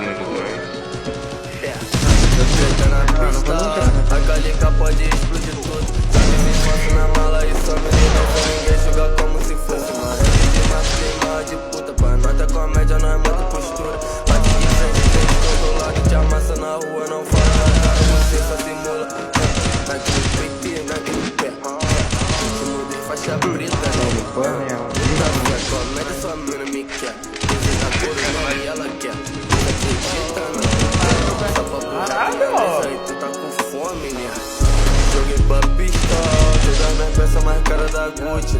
muito dois. A calica pode explodir tudo. Sabe, me faço na mala e só me deixa ninguém jogar como se fosse uma rede de massa de puta. Pra nós é comédia, nós muda postura. Bate de frente, tem de todo lado. Te amassa na rua, não fala na cara, você só simula. Naquele pique, naquele pé. Te mudei faixa preta, né? É comédia, sua mina me quer. Você tá correndo aí, ela quer. Você acredita, não? Só pra puxar aí, tu tá com fome, né? Joguei pra pistola, todas minhas peças mais caras da Gucci.